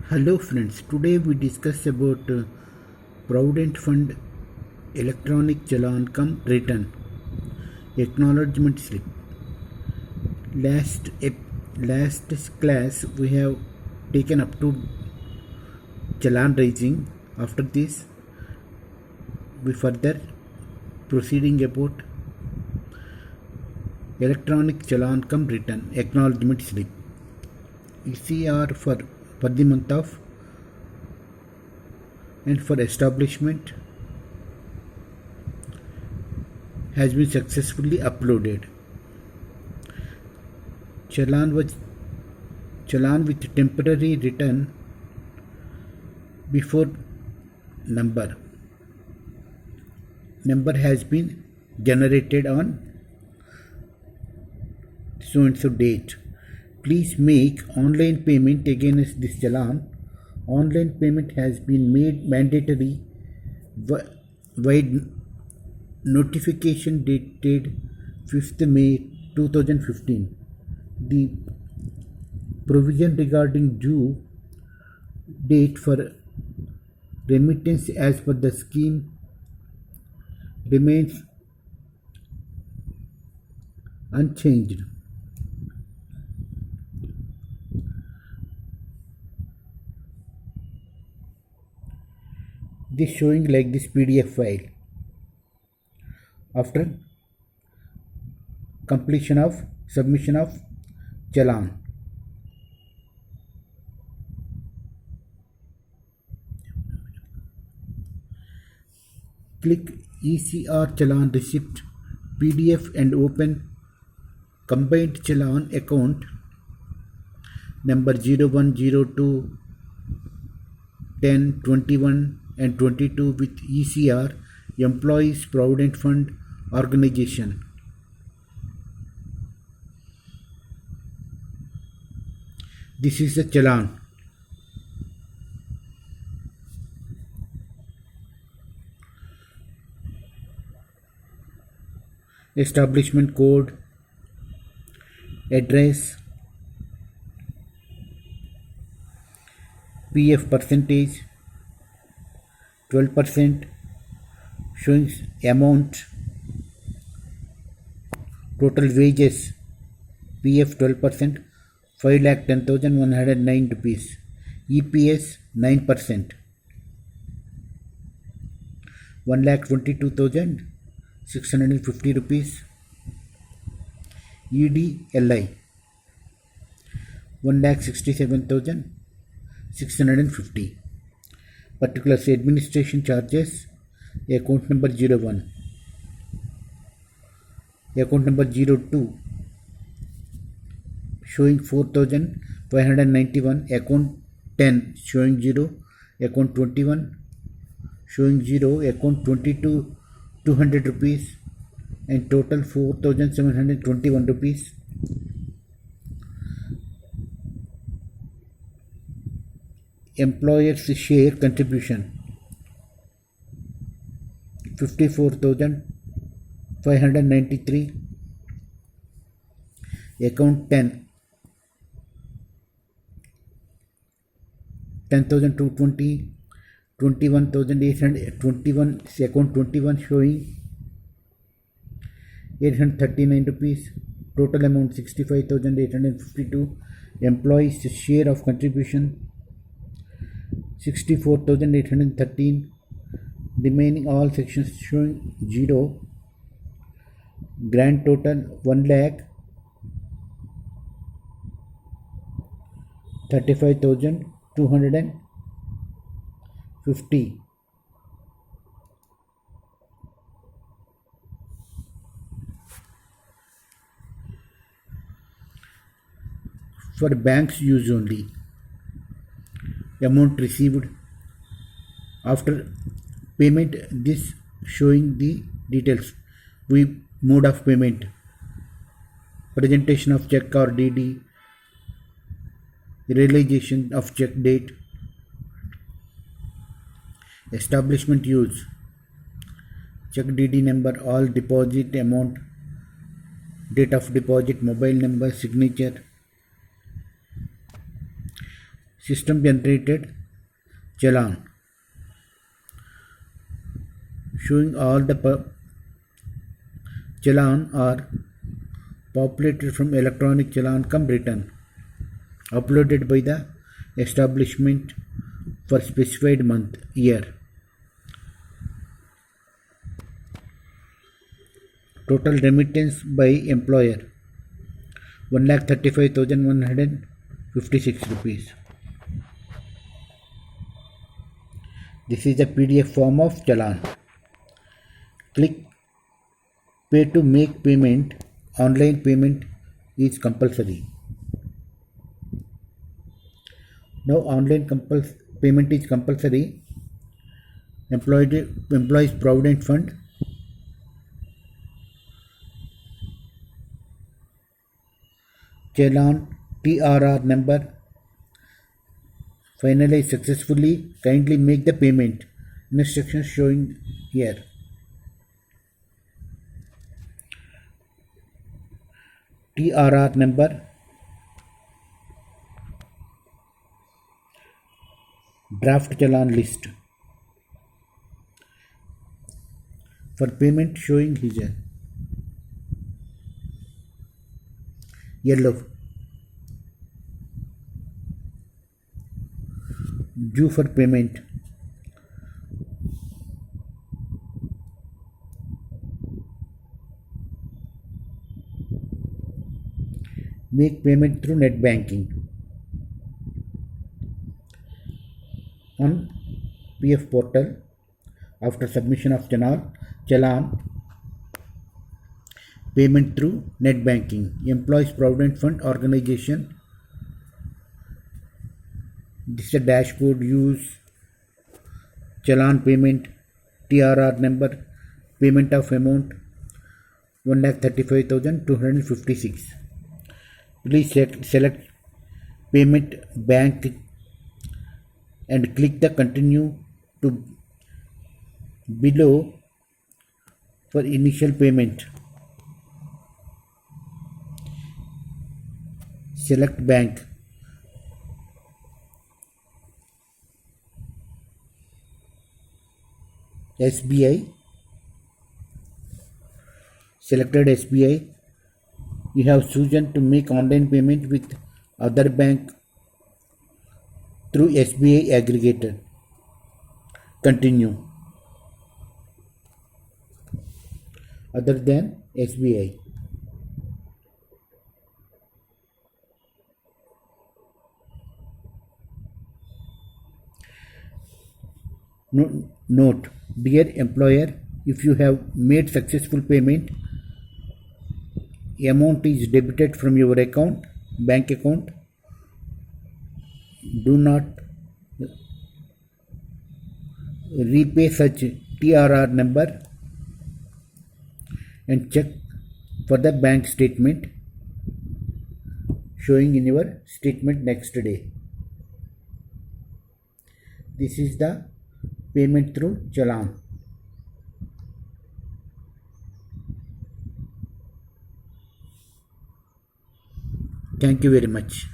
Hello friends, today we discuss about Provident Fund electronic challan come return acknowledgement slip. Last class we have taken up to challan raising. After this we further proceeding about electronic challan come return acknowledgement slip. ECR for the month of and for establishment has been successfully uploaded. Challan with temporary return before number has been generated on so and so date. Please make online payment against this challan. Online payment has been made mandatory by notification dated 5th May 2015. The provision regarding due date for remittance as per the scheme remains unchanged. This showing like this PDF file after completion of submission of challan. Click ECR challan receipt PDF and open combined challan account number 0102 10 21 and 22 with ECR Employees Provident Fund Organization. This is the challan. Establishment code, address, PF percentage 12%, showing amount, total wages, PF 12%, 5,10,109 rupees, EPS 9%, 1,22,650 rupees, EDLI 1,67,650. Particulars administration charges, account number 01, account number 02, showing 4,591, account 10 showing 0, account 21 showing 0, account 22 200 rupees and total 4,721 rupees. Employer's share contribution 54,593, account 10 10,220, 21,821, account 21 showing 839 rupees, total amount 65,852. Employees share of contribution 64,813, remaining all sections showing 0. Grand total 1,35,250. For banks use only. Amount received after payment, this showing the details. Mode of payment, presentation of check or DD, realization of check date, establishment use, check DD number, all deposit amount, date of deposit, mobile number, signature, system generated challan showing all the challan are populated from electronic challan come return uploaded by the establishment for specified month year. Total remittance by employer 1,35,156 rupees. This is the PDF form of challan. Click pay to make payment. Online payment is compulsory. Now online payment is compulsory. Employees Provident Fund. Challan TRR number finalized successfully. Kindly make the payment. Instructions showing here. TRR number, draft challan list for payment showing here. Yellow, due for payment. Make payment through net banking. On PF portal, after submission of challan, payment through net banking. Employees Provident Fund Organization. This is a dashboard. Use challan payment, TRR number, payment of amount 1,35,256. Please select payment bank and click the continue to below for initial payment. Select bank. SBI. Selected SBI. You have chosen to make online payment with other bank through SBI aggregator. Continue. Other than SBI. Note, dear employer, if you have made successful payment, amount is debited from your bank account. Do not repay such TRR number and check for the bank statement showing in your statement next day. This is the payment through challan. Thank you very much.